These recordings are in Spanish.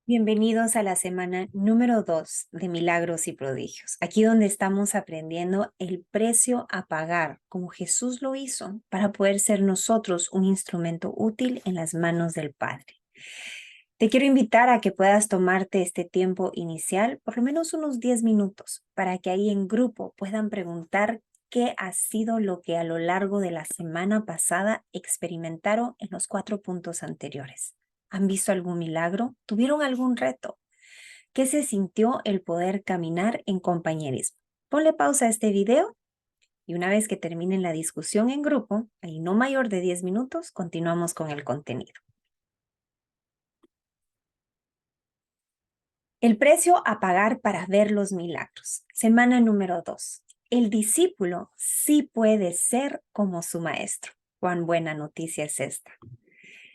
Bienvenidos a la semana número 2 de Milagros y Prodigios, aquí donde estamos aprendiendo el precio a pagar, como Jesús lo hizo, para poder ser nosotros un instrumento útil en las manos del Padre. Te quiero invitar a que puedas tomarte este tiempo inicial, por lo menos unos 10 minutos, para que ahí en grupo puedan preguntar qué ha sido lo que a lo largo de la semana pasada experimentaron en los 4 puntos anteriores. ¿Han visto algún milagro? ¿Tuvieron algún reto? ¿Qué se sintió el poder caminar en compañerismo? Ponle pausa a este video y una vez que terminen la discusión en grupo, ahí no mayor de 10 minutos, continuamos con el contenido. El precio a pagar para ver los milagros. Semana número 2. El discípulo sí puede ser como su maestro. Cuán buena noticia es esta.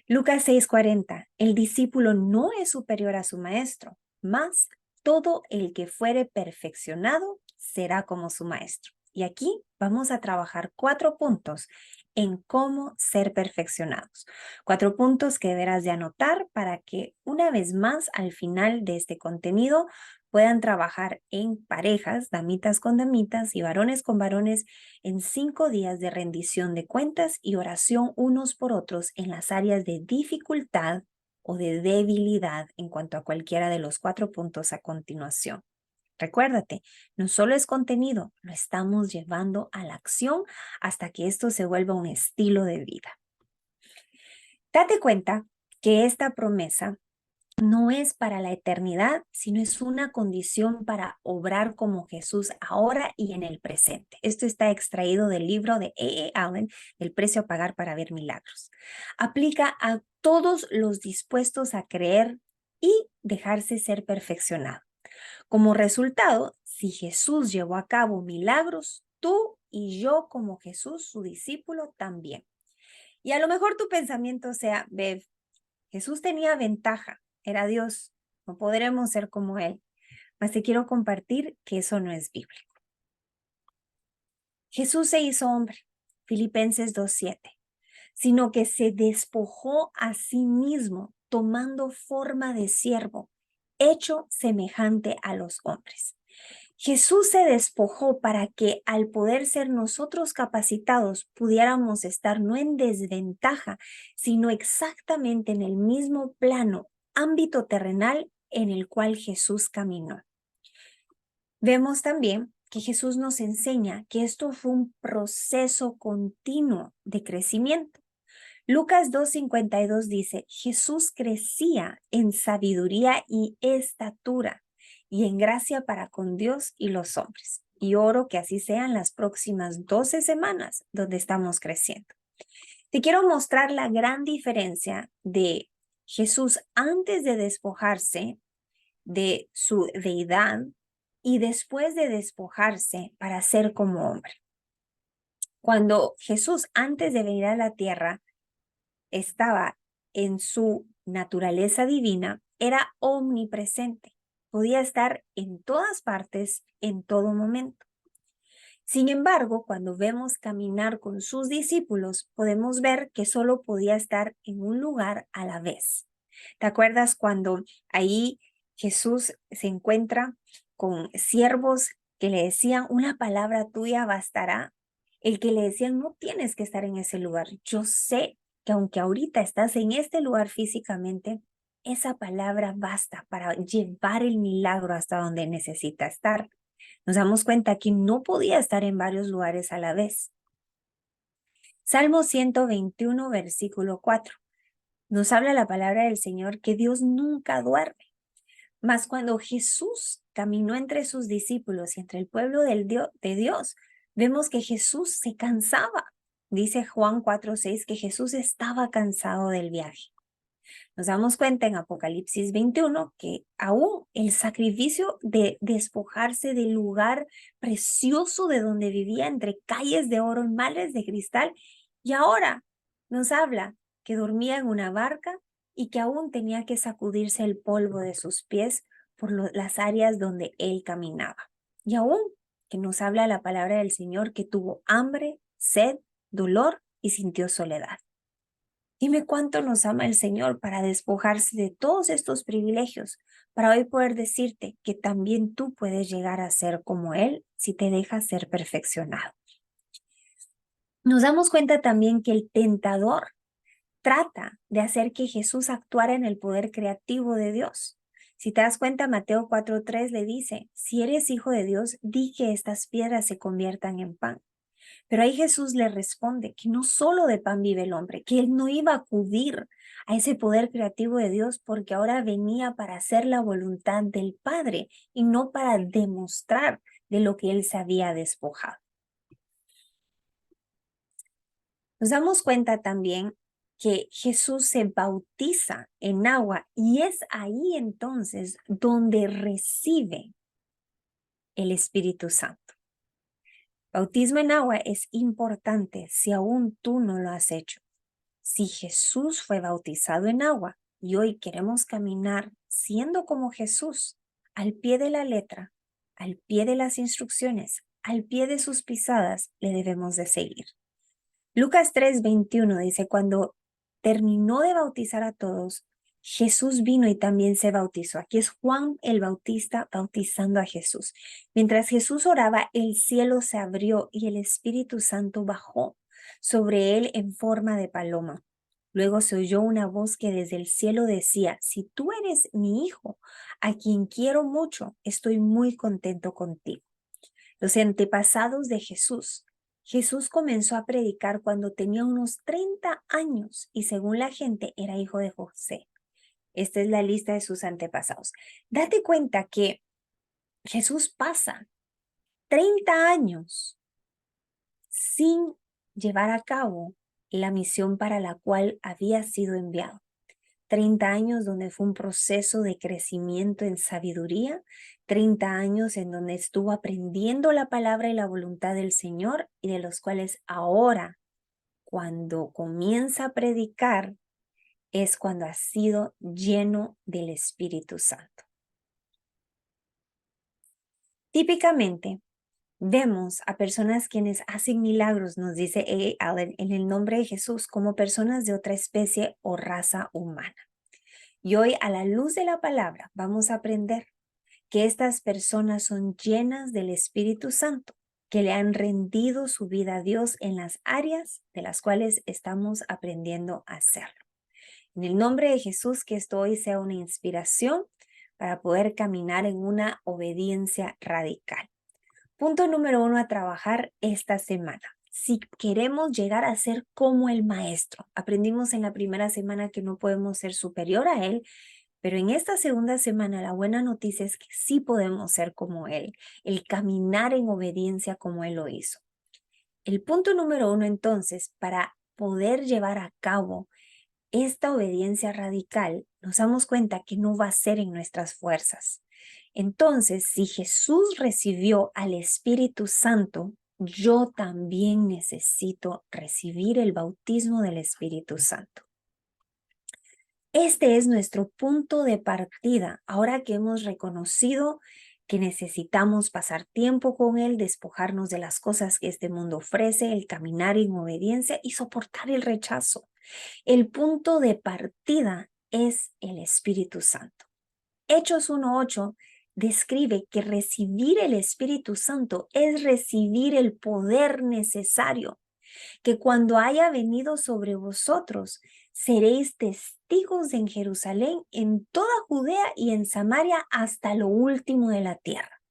Lucas 6:40. El discípulo no es superior a su maestro, mas todo el que fuere perfeccionado será como su maestro. Y aquí vamos a trabajar 4 puntos en cómo ser perfeccionados. 4 puntos que deberás de anotar para que una vez más al final de este contenido puedan trabajar en parejas, damitas con damitas y varones con varones en 5 días de rendición de cuentas y oración unos por otros en las áreas de dificultad o de debilidad en cuanto a cualquiera de los 4 puntos a continuación. Recuérdate, no solo es contenido, lo estamos llevando a la acción hasta que esto se vuelva un estilo de vida. Date cuenta que esta promesa no es para la eternidad, sino es una condición para obrar como Jesús ahora y en el presente. Esto está extraído del libro de Allen, El precio a pagar para ver milagros. Aplica a todos los dispuestos a creer y dejarse ser perfeccionado. Como resultado, si Jesús llevó a cabo milagros, tú y yo como Jesús, su discípulo, también. Y a lo mejor tu pensamiento sea, Bev, Jesús tenía ventaja, era Dios, no podremos ser como Él. Mas te quiero compartir que eso no es bíblico. Jesús se hizo hombre, Filipenses 2:7, sino que se despojó a sí mismo, tomando forma de siervo, hecho semejante a los hombres. Jesús se despojó para que al poder ser nosotros capacitados pudiéramos estar no en desventaja, sino exactamente en el mismo plano, ámbito terrenal en el cual Jesús caminó. Vemos también que Jesús nos enseña que esto fue un proceso continuo de crecimiento. Lucas 2:52 dice, Jesús crecía en sabiduría y estatura y en gracia para con Dios y los hombres. Y oro que así sean las próximas 12 semanas donde estamos creciendo. Te quiero mostrar la gran diferencia de Jesús antes de despojarse de su deidad y después de despojarse para ser como hombre. Cuando Jesús antes de venir a la tierra estaba en su naturaleza divina, era omnipresente. Podía estar en todas partes, en todo momento. Sin embargo, cuando vemos caminar con sus discípulos, podemos ver que solo podía estar en un lugar a la vez. ¿Te acuerdas cuando ahí Jesús se encuentra con siervos que le decían, una palabra tuya bastará? El que le decían, no tienes que estar en ese lugar. Yo sé que aunque ahorita estás en este lugar físicamente, esa palabra basta para llevar el milagro hasta donde necesita estar. Nos damos cuenta que no podía estar en varios lugares a la vez. Salmo 121, versículo 4. Nos habla la palabra del Señor que Dios nunca duerme. Mas cuando Jesús caminó entre sus discípulos y entre el pueblo de Dios, vemos que Jesús se cansaba. Dice Juan 4:6 que Jesús estaba cansado del viaje. Nos damos cuenta en Apocalipsis 21 que aún el sacrificio de despojarse del lugar precioso de donde vivía entre calles de oro y males de cristal, y ahora nos habla que dormía en una barca y que aún tenía que sacudirse el polvo de sus pies por las áreas donde él caminaba. Y aún que nos habla la palabra del Señor que tuvo hambre, sed, dolor y sintió soledad. Dime cuánto nos ama el Señor para despojarse de todos estos privilegios, para hoy poder decirte que también tú puedes llegar a ser como Él si te dejas ser perfeccionado. Nos damos cuenta también que el tentador trata de hacer que Jesús actuara en el poder creativo de Dios. Si te das cuenta, Mateo 4:3 le dice, si eres hijo de Dios, di que estas piedras se conviertan en pan. Pero ahí Jesús le responde que no solo de pan vive el hombre, que él no iba a acudir a ese poder creativo de Dios porque ahora venía para hacer la voluntad del Padre y no para demostrar de lo que él se había despojado. Nos damos cuenta también que Jesús se bautiza en agua y es ahí entonces donde recibe el Espíritu Santo. Bautismo en agua es importante si aún tú no lo has hecho. Si Jesús fue bautizado en agua y hoy queremos caminar siendo como Jesús, al pie de la letra, al pie de las instrucciones, al pie de sus pisadas, le debemos de seguir. Lucas 3:21 dice, cuando terminó de bautizar a todos, Jesús vino y también se bautizó. Aquí es Juan el Bautista bautizando a Jesús. Mientras Jesús oraba, el cielo se abrió y el Espíritu Santo bajó sobre él en forma de paloma. Luego se oyó una voz que desde el cielo decía, si tú eres mi hijo, a quien quiero mucho, estoy muy contento contigo. Los antepasados de Jesús comenzó a predicar cuando tenía unos 30 años y según la gente era hijo de José. Esta es la lista de sus antepasados. Date cuenta que Jesús pasa 30 años sin llevar a cabo la misión para la cual había sido enviado. 30 años donde fue un proceso de crecimiento en sabiduría, 30 años en donde estuvo aprendiendo la palabra y la voluntad del Señor y de los cuales ahora, cuando comienza a predicar, es cuando ha sido lleno del Espíritu Santo. Típicamente, vemos a personas quienes hacen milagros, nos dice A. Allen, en el nombre de Jesús, como personas de otra especie o raza humana. Y hoy, a la luz de la palabra, vamos a aprender que estas personas son llenas del Espíritu Santo, que le han rendido su vida a Dios en las áreas de las cuales estamos aprendiendo a hacerlo. En el nombre de Jesús, que esto hoy sea una inspiración para poder caminar en una obediencia radical. Punto número 1 a trabajar esta semana. Si queremos llegar a ser como el maestro, aprendimos en la primera semana que no podemos ser superior a él, pero en esta segunda semana la buena noticia es que sí podemos ser como él, el caminar en obediencia como él lo hizo. El punto número 1 entonces, para poder llevar a cabo esta obediencia radical, nos damos cuenta que no va a ser en nuestras fuerzas. Entonces, si Jesús recibió al Espíritu Santo, yo también necesito recibir el bautismo del Espíritu Santo. Este es nuestro punto de partida, ahora que hemos reconocido que necesitamos pasar tiempo con Él, despojarnos de las cosas que este mundo ofrece, el caminar en obediencia y soportar el rechazo. El punto de partida es el Espíritu Santo. Hechos 1:8 describe que recibir el Espíritu Santo es recibir el poder necesario, que cuando haya venido sobre vosotros, seréis testigos en Jerusalén, en toda Judea y en Samaria hasta lo último de la tierra,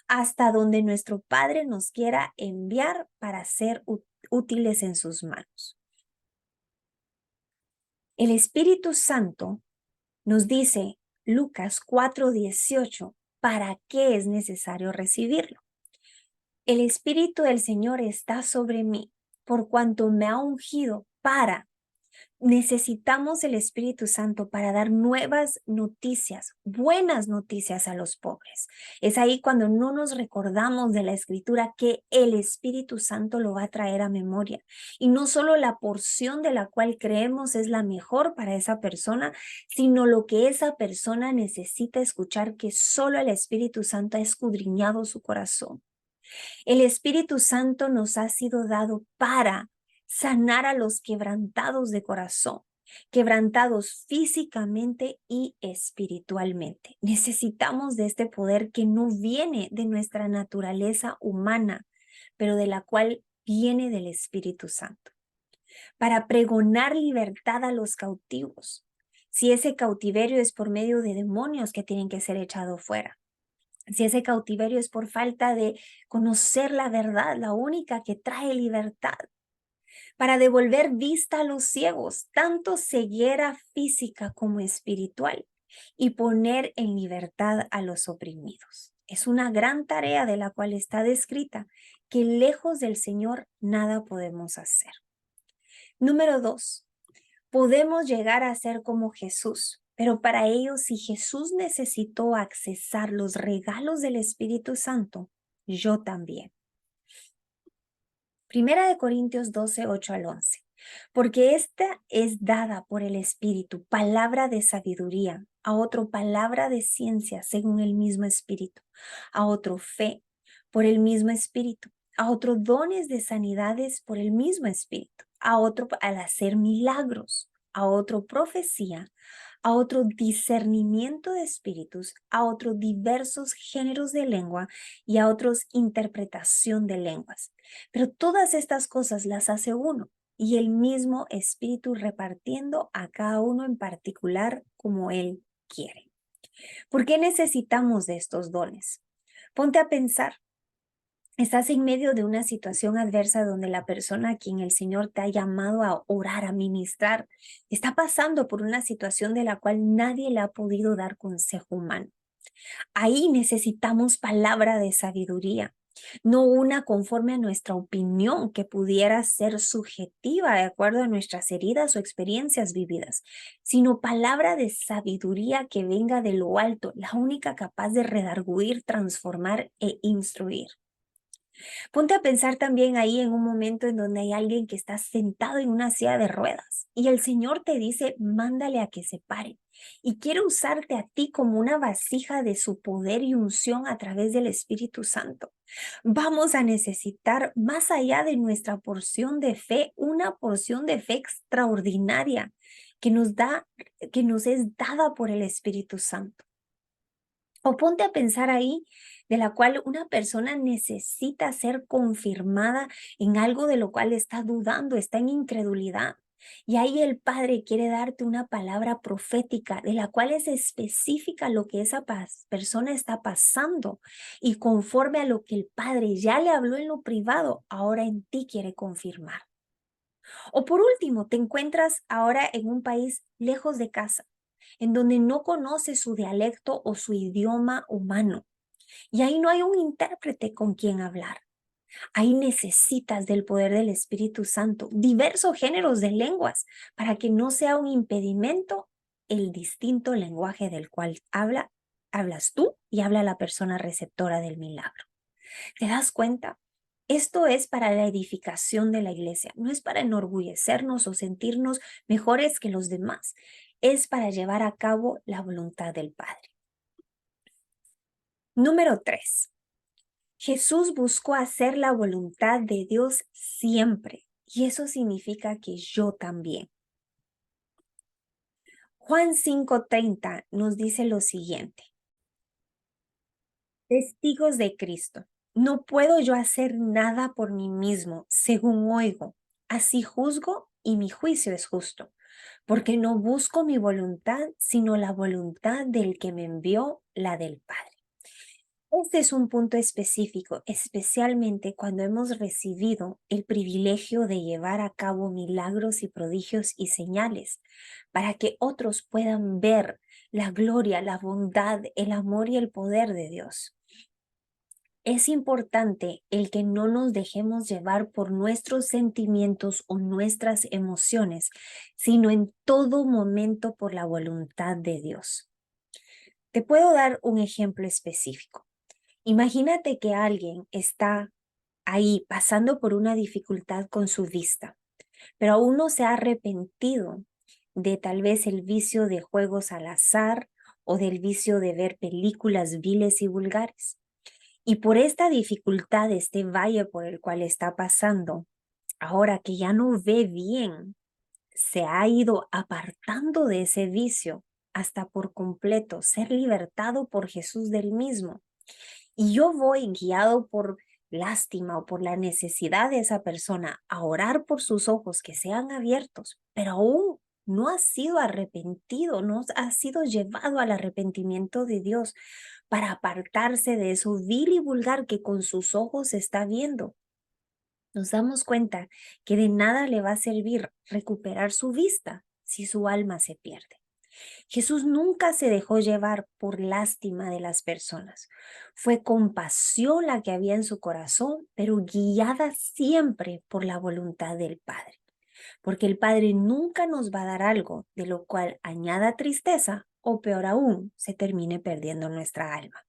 hasta donde nuestro Padre nos quiera enviar para ser útiles en sus manos. El Espíritu Santo nos dice Lucas 4:18, ¿para qué es necesario recibirlo? El Espíritu del Señor está sobre mí, por cuanto me ha ungido para. Necesitamos el Espíritu Santo para dar nuevas noticias, buenas noticias a los pobres. Es ahí cuando no nos recordamos de la Escritura que el Espíritu Santo lo va a traer a memoria. Y no solo la porción de la cual creemos es la mejor para esa persona, sino lo que esa persona necesita escuchar, que solo el Espíritu Santo ha escudriñado su corazón. El Espíritu Santo nos ha sido dado para sanar a los quebrantados de corazón. quebrantados físicamente y espiritualmente. Necesitamos de este poder que no viene de nuestra naturaleza humana, pero de la cual viene del Espíritu Santo, para pregonar libertad a los cautivos. Si ese cautiverio es por medio de demonios que tienen que ser echados fuera. Si ese cautiverio es por falta de conocer la verdad, la única que trae libertad, para devolver vista a los ciegos, tanto ceguera física como espiritual, y poner en libertad a los oprimidos. Es una gran tarea de la cual está descrita que lejos del Señor nada podemos hacer. Número 2, podemos llegar a ser como Jesús, pero para ello, si Jesús necesitó accesar los regalos del Espíritu Santo, yo también. Primera de Corintios 12, 8 al 11. Porque esta es dada por el Espíritu, palabra de sabiduría, a otro palabra de ciencia según el mismo Espíritu, a otro fe por el mismo Espíritu, a otro dones de sanidades por el mismo Espíritu, a otro al hacer milagros, a otro profecía, a otro discernimiento de espíritus, a otro diversos géneros de lengua y a otros interpretación de lenguas. Pero todas estas cosas las hace uno y el mismo Espíritu repartiendo a cada uno en particular como Él quiere. ¿Por qué necesitamos de estos dones? Ponte a pensar. Estás en medio de una situación adversa donde la persona a quien el Señor te ha llamado a orar, a ministrar, está pasando por una situación de la cual nadie le ha podido dar consejo humano. Ahí necesitamos palabra de sabiduría, no una conforme a nuestra opinión que pudiera ser subjetiva de acuerdo a nuestras heridas o experiencias vividas, sino palabra de sabiduría que venga de lo alto, la única capaz de redarguir, transformar e instruir. Ponte a pensar también ahí en un momento en donde hay alguien que está sentado en una silla de ruedas y el Señor te dice, mándale a que se pare. Y quiere usarte a ti como una vasija de su poder y unción a través del Espíritu Santo. Vamos a necesitar, más allá de nuestra porción de fe, una porción de fe extraordinaria que nos es dada por el Espíritu Santo. O ponte a pensar ahí de la cual una persona necesita ser confirmada en algo de lo cual está dudando, está en incredulidad. Y ahí el Padre quiere darte una palabra profética de la cual es específica lo que esa persona está pasando y conforme a lo que el Padre ya le habló en lo privado, ahora en ti quiere confirmar. O por último, te encuentras ahora en un país lejos de casa, en donde no conoces su dialecto o su idioma humano. Y ahí no hay un intérprete con quien hablar. Ahí necesitas del poder del Espíritu Santo, diversos géneros de lenguas, para que no sea un impedimento el distinto lenguaje del cual hablas tú y habla la persona receptora del milagro. ¿Te das cuenta? Esto es para la edificación de la iglesia, no es para enorgullecernos o sentirnos mejores que los demás, es para llevar a cabo la voluntad del Padre. Número 3. Jesús buscó hacer la voluntad de Dios siempre, y eso significa que yo también. Juan 5:30 nos dice lo siguiente: testigos de Cristo. No puedo yo hacer nada por mí mismo, según oigo. Así juzgo y mi juicio es justo, porque no busco mi voluntad, sino la voluntad del que me envió, la del Padre. Este es un punto específico, especialmente cuando hemos recibido el privilegio de llevar a cabo milagros y prodigios y señales, para que otros puedan ver la gloria, la bondad, el amor y el poder de Dios. Es importante el que no nos dejemos llevar por nuestros sentimientos o nuestras emociones, sino en todo momento por la voluntad de Dios. Te puedo dar un ejemplo específico. Imagínate que alguien está ahí pasando por una dificultad con su vista, pero aún no se ha arrepentido de tal vez el vicio de juegos al azar o del vicio de ver películas viles y vulgares. Y por esta dificultad, este valle por el cual está pasando, ahora que ya no ve bien, se ha ido apartando de ese vicio hasta por completo ser libertado por Jesús del mismo. Y yo voy guiado por lástima o por la necesidad de esa persona a orar por sus ojos que sean abiertos, pero aún no ha sido arrepentido, no ha sido llevado al arrepentimiento de Dios para apartarse de eso vil y vulgar que con sus ojos está viendo. Nos damos cuenta que de nada le va a servir recuperar su vista si su alma se pierde. Jesús nunca se dejó llevar por lástima de las personas. Fue compasión la que había en su corazón, pero guiada siempre por la voluntad del Padre. Porque el Padre nunca nos va a dar algo de lo cual añada tristeza o peor aún, se termine perdiendo nuestra alma.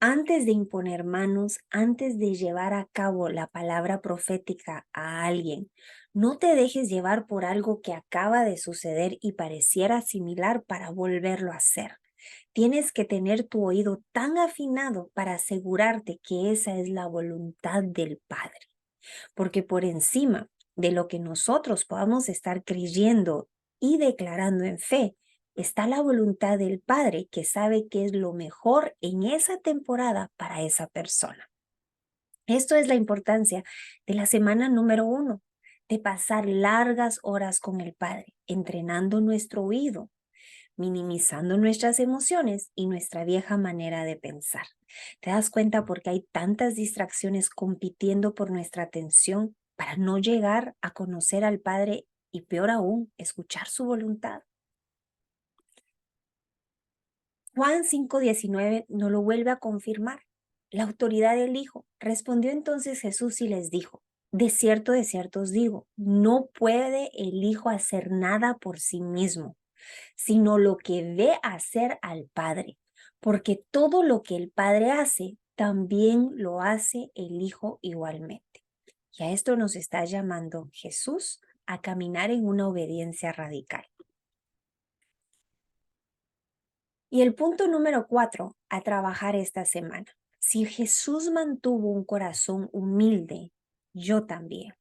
Antes de imponer manos, antes de llevar a cabo la palabra profética a alguien, no te dejes llevar por algo que acaba de suceder y pareciera similar para volverlo a hacer. Tienes que tener tu oído tan afinado para asegurarte que esa es la voluntad del Padre. Porque por encima de lo que nosotros podamos estar creyendo y declarando en fe, está la voluntad del Padre que sabe qué es lo mejor en esa temporada para esa persona. Esto es la importancia de la semana número 1, de pasar largas horas con el Padre, entrenando nuestro oído, minimizando nuestras emociones y nuestra vieja manera de pensar. ¿Te das cuenta por qué hay tantas distracciones compitiendo por nuestra atención para no llegar a conocer al Padre y peor aún, escuchar su voluntad? Juan 5:19 nos lo vuelve a confirmar. La autoridad del Hijo. Respondió entonces Jesús y les dijo, de cierto os digo, no puede el Hijo hacer nada por sí mismo, sino lo que ve hacer al Padre, porque todo lo que el Padre hace, también lo hace el Hijo igualmente. Y a esto nos está llamando Jesús a caminar en una obediencia radical. Y el punto número 4 a trabajar esta semana. Si Jesús mantuvo un corazón humilde, yo también.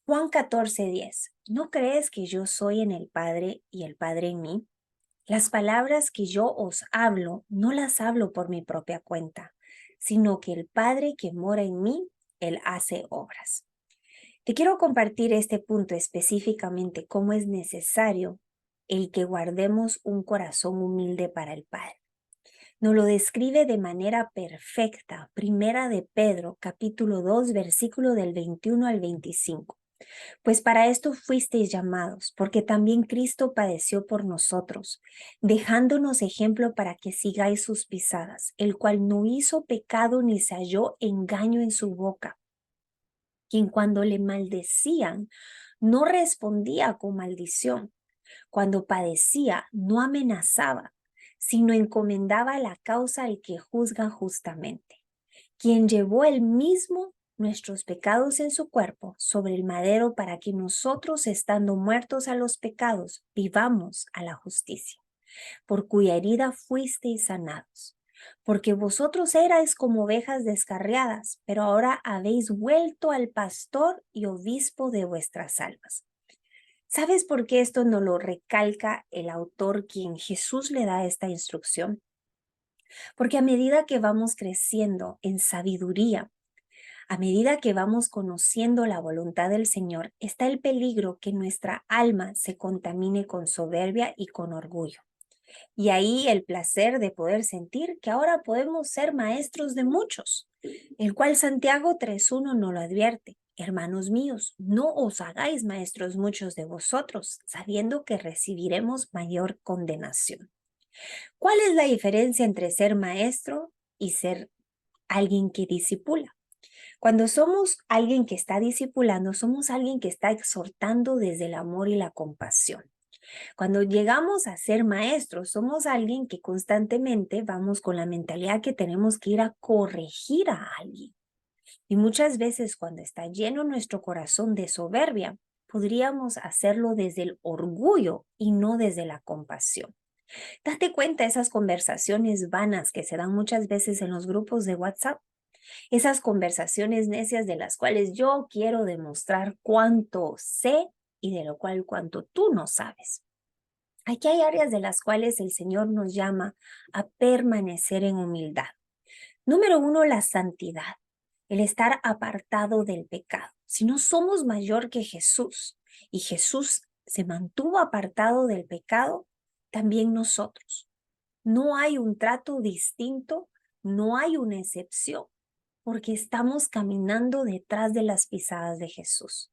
Juan 14:10. ¿No crees que yo soy en el Padre y el Padre en mí? Las palabras que yo os hablo, no las hablo por mi propia cuenta, sino que el Padre que mora en mí, Él hace obras. Te quiero compartir este punto específicamente, cómo es necesario el que guardemos un corazón humilde para el Padre. Nos lo describe de manera perfecta, Primera de Pedro, capítulo 2, versículo del 21 al 25. Pues para esto fuisteis llamados, porque también Cristo padeció por nosotros, dejándonos ejemplo para que sigáis sus pisadas, el cual no hizo pecado ni se halló engaño en su boca, quien cuando le maldecían no respondía con maldición, cuando padecía no amenazaba, sino encomendaba la causa al que juzga justamente, quien llevó él mismo nuestros pecados en su cuerpo sobre el madero para que nosotros, estando muertos a los pecados, vivamos a la justicia, por cuya herida fuisteis sanados. Porque vosotros erais como ovejas descarriadas, pero ahora habéis vuelto al pastor y obispo de vuestras almas. ¿Sabes por qué esto nos lo recalca el autor, quien Jesús le da esta instrucción? Porque a medida que vamos creciendo en sabiduría, a medida que vamos conociendo la voluntad del Señor, está el peligro que nuestra alma se contamine con soberbia y con orgullo. Y ahí el placer de poder sentir que ahora podemos ser maestros de muchos, el cual Santiago 3:1 nos lo advierte. Hermanos míos, no os hagáis maestros muchos de vosotros, sabiendo que recibiremos mayor condenación. ¿Cuál es la diferencia entre ser maestro y ser alguien que discipula? Cuando somos alguien que está discipulando, somos alguien que está exhortando desde el amor y la compasión. Cuando llegamos a ser maestros, somos alguien que constantemente vamos con la mentalidad que tenemos que ir a corregir a alguien. Y muchas veces cuando está lleno nuestro corazón de soberbia, podríamos hacerlo desde el orgullo y no desde la compasión. Date cuenta de esas conversaciones vanas que se dan muchas veces en los grupos de WhatsApp. Esas conversaciones necias de las cuales yo quiero demostrar cuánto sé y de lo cual cuanto tú no sabes. Aquí hay áreas de las cuales el Señor nos llama a permanecer en humildad. Número 1, la santidad, el estar apartado del pecado. Si no somos mayor que Jesús y Jesús se mantuvo apartado del pecado, también nosotros. No hay un trato distinto, no hay una excepción, porque estamos caminando detrás de las pisadas de Jesús.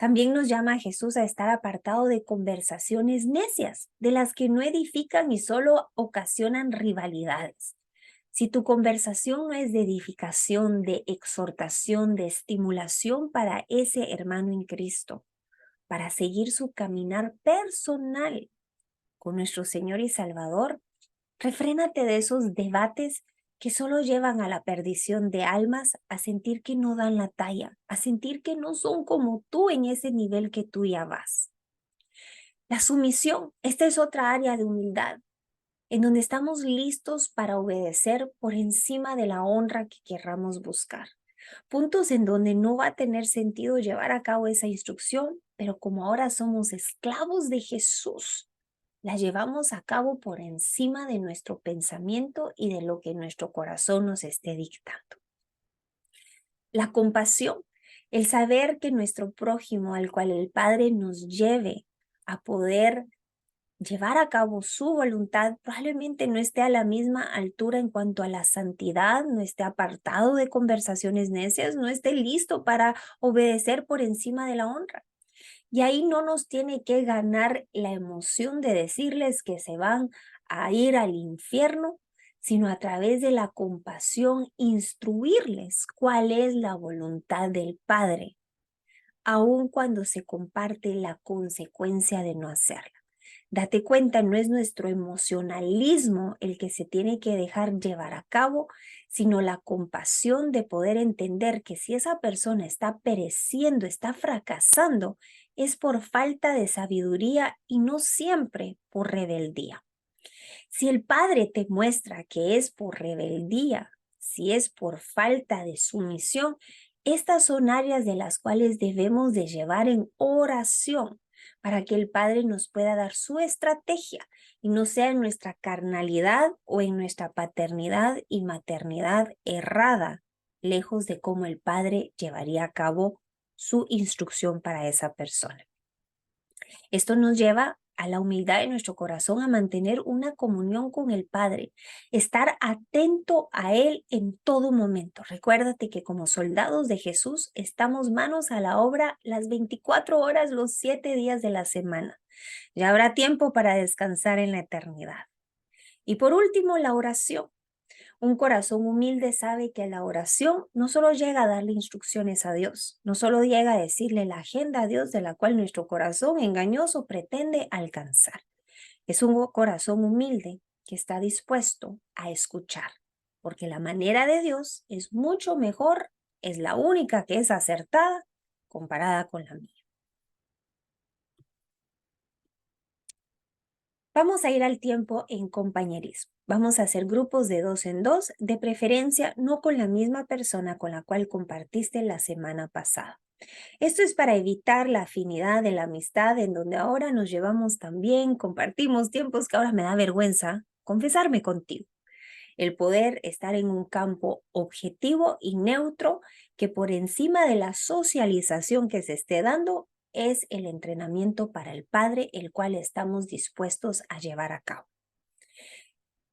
También nos llama a Jesús a estar apartado de conversaciones necias, de las que no edifican y solo ocasionan rivalidades. Si tu conversación no es de edificación, de exhortación, de estimulación para ese hermano en Cristo, para seguir su caminar personal con nuestro Señor y Salvador, refrénate de esos debates que solo llevan a la perdición de almas, a sentir que no dan la talla, a sentir que no son como tú en ese nivel que tú ya vas. La sumisión, esta es otra área de humildad, en donde estamos listos para obedecer por encima de la honra que querramos buscar. Puntos en donde no va a tener sentido llevar a cabo esa instrucción, pero como ahora somos esclavos de Jesús, la llevamos a cabo por encima de nuestro pensamiento y de lo que nuestro corazón nos esté dictando. La compasión, el saber que nuestro prójimo al cual el Padre nos lleve a poder llevar a cabo su voluntad probablemente no esté a la misma altura en cuanto a la santidad, no esté apartado de conversaciones necias, no esté listo para obedecer por encima de la honra. Y ahí no nos tiene que ganar la emoción de decirles que se van a ir al infierno, sino a través de la compasión instruirles cuál es la voluntad del Padre, aun cuando se comparte la consecuencia de no hacerla. Date cuenta, no es nuestro emocionalismo el que se tiene que dejar llevar a cabo, sino la compasión de poder entender que si esa persona está pereciendo, está fracasando, es por falta de sabiduría y no siempre por rebeldía. Si el Padre te muestra que es por rebeldía, si es por falta de sumisión, estas son áreas de las cuales debemos de llevar en oración para que el Padre nos pueda dar su estrategia y no sea en nuestra carnalidad o en nuestra paternidad y maternidad errada, lejos de cómo el Padre llevaría a cabo su instrucción para esa persona. Esto nos lleva a la humildad de nuestro corazón, a mantener una comunión con el Padre, estar atento a Él en todo momento. Recuérdate que como soldados de Jesús estamos manos a la obra las 24 horas, los 7 días de la semana. Ya habrá tiempo para descansar en la eternidad. Y por último, la oración. Un corazón humilde sabe que la oración no solo llega a darle instrucciones a Dios, no solo llega a decirle la agenda a Dios de la cual nuestro corazón engañoso pretende alcanzar. Es un corazón humilde que está dispuesto a escuchar, porque la manera de Dios es mucho mejor, es la única que es acertada comparada con la mía. Vamos a ir al tiempo en compañerismo. Vamos a hacer grupos de 2 en 2, de preferencia no con la misma persona con la cual compartiste la semana pasada. Esto es para evitar la afinidad de la amistad en donde ahora nos llevamos tan bien, compartimos tiempos que ahora me da vergüenza confesarme contigo. El poder estar en un campo objetivo y neutro que por encima de la socialización que se esté dando es el entrenamiento para el Padre, el cual estamos dispuestos a llevar a cabo.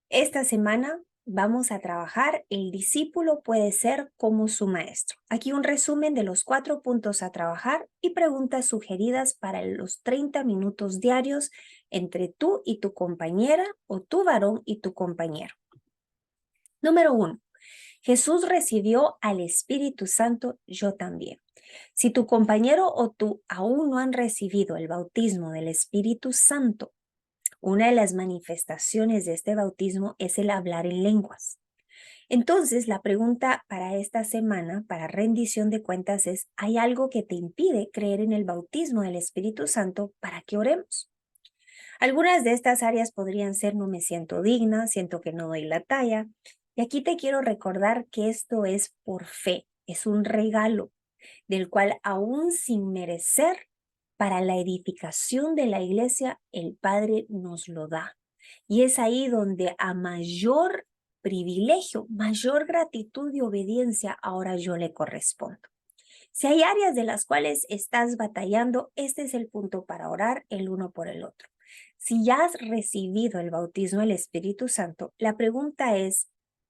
Esta semana vamos a trabajar el discípulo puede ser como su maestro. Aquí un resumen de los 4 puntos a trabajar y preguntas sugeridas para los 30 minutos diarios entre tú y tu compañera o tu varón y tu compañero. Número 1. Jesús recibió al Espíritu Santo, yo también. Si tu compañero o tú aún no han recibido el bautismo del Espíritu Santo, una de las manifestaciones de este bautismo es el hablar en lenguas. Entonces, la pregunta para esta semana, para rendición de cuentas, es, ¿hay algo que te impide creer en el bautismo del Espíritu Santo para que oremos? Algunas de estas áreas podrían ser, no me siento digna, siento que no doy la talla. Y aquí te quiero recordar que esto es por fe, es un regalo del cual aún sin merecer para la edificación de la iglesia, el Padre nos lo da. Y es ahí donde a mayor privilegio, mayor gratitud y obediencia, ahora yo le correspondo. Si hay áreas de las cuales estás batallando, este es el punto para orar el uno por el otro. Si ya has recibido el bautismo del Espíritu Santo, la pregunta es,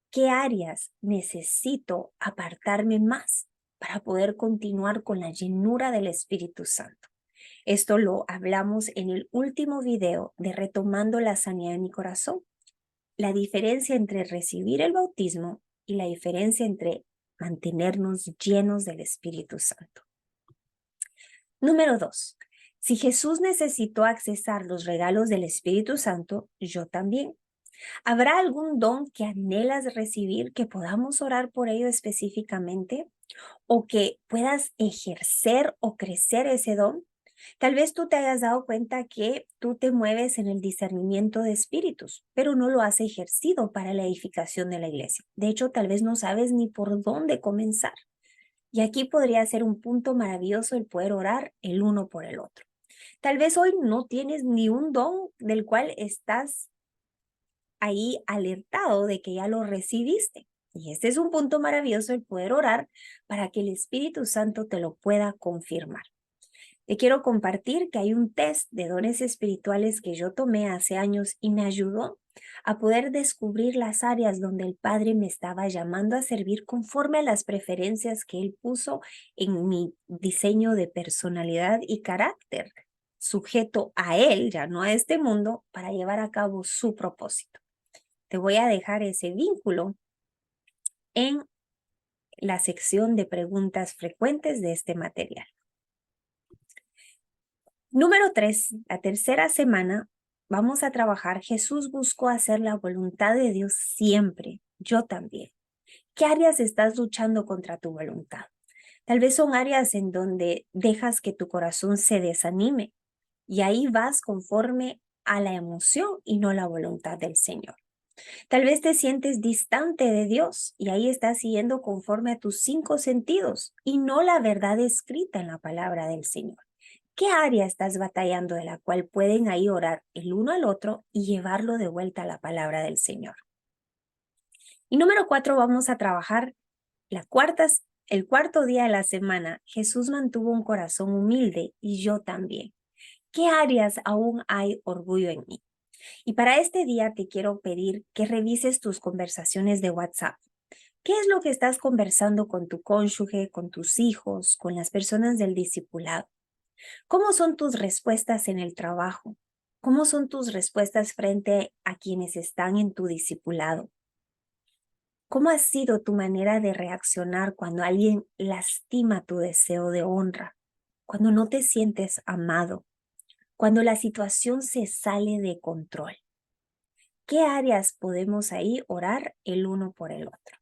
¿qué áreas necesito apartarme más para poder continuar con la llenura del Espíritu Santo? Esto lo hablamos en el último video de Retomando la Sanidad de mi Corazón. La diferencia entre recibir el bautismo y la diferencia entre mantenernos llenos del Espíritu Santo. Número 2. Si Jesús necesitó accesar los regalos del Espíritu Santo, yo también. ¿Habrá algún don que anhelas recibir que podamos orar por ello específicamente? ¿O que puedas ejercer o crecer ese don? Tal vez tú te hayas dado cuenta que tú te mueves en el discernimiento de espíritus, pero no lo has ejercido para la edificación de la iglesia. De hecho, tal vez no sabes ni por dónde comenzar. Y aquí podría ser un punto maravilloso el poder orar el uno por el otro. Tal vez hoy no tienes ni un don del cual estás ahí alertado de que ya lo recibiste. Y este es un punto maravilloso el poder orar para que el Espíritu Santo te lo pueda confirmar. Te quiero compartir que hay un test de dones espirituales que yo tomé hace años y me ayudó a poder descubrir las áreas donde el Padre me estaba llamando a servir conforme a las preferencias que Él puso en mi diseño de personalidad y carácter, sujeto a Él, ya no a este mundo, para llevar a cabo su propósito. Te voy a dejar ese vínculo en la sección de preguntas frecuentes de este material. Número 3, la tercera semana, vamos a trabajar. Jesús buscó hacer la voluntad de Dios siempre, yo también. ¿Qué áreas estás luchando contra tu voluntad? Tal vez son áreas en donde dejas que tu corazón se desanime y ahí vas conforme a la emoción y no la voluntad del Señor. Tal vez te sientes distante de Dios y ahí estás siguiendo conforme a tus 5 sentidos y no la verdad escrita en la palabra del Señor. ¿Qué área estás batallando de la cual pueden ahí orar el uno al otro y llevarlo de vuelta a la palabra del Señor? Y número 4, vamos a trabajar el cuarto día de la semana. Jesús mantuvo un corazón humilde y yo también. ¿Qué áreas aún hay orgullo en mí? Y para este día te quiero pedir que revises tus conversaciones de WhatsApp. ¿Qué es lo que estás conversando con tu cónyuge, con tus hijos, con las personas del discipulado? ¿Cómo son tus respuestas en el trabajo? ¿Cómo son tus respuestas frente a quienes están en tu discipulado? ¿Cómo ha sido tu manera de reaccionar cuando alguien lastima tu deseo de honra? Cuando no te sientes amado? Cuando la situación se sale de control. ¿Qué áreas podemos ahí orar el uno por el otro?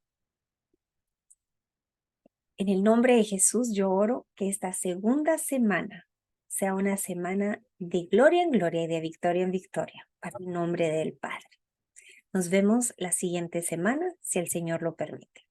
En el nombre de Jesús yo oro que esta segunda semana sea una semana de gloria en gloria y de victoria en victoria, para el nombre del Padre. Nos vemos la siguiente semana, si el Señor lo permite.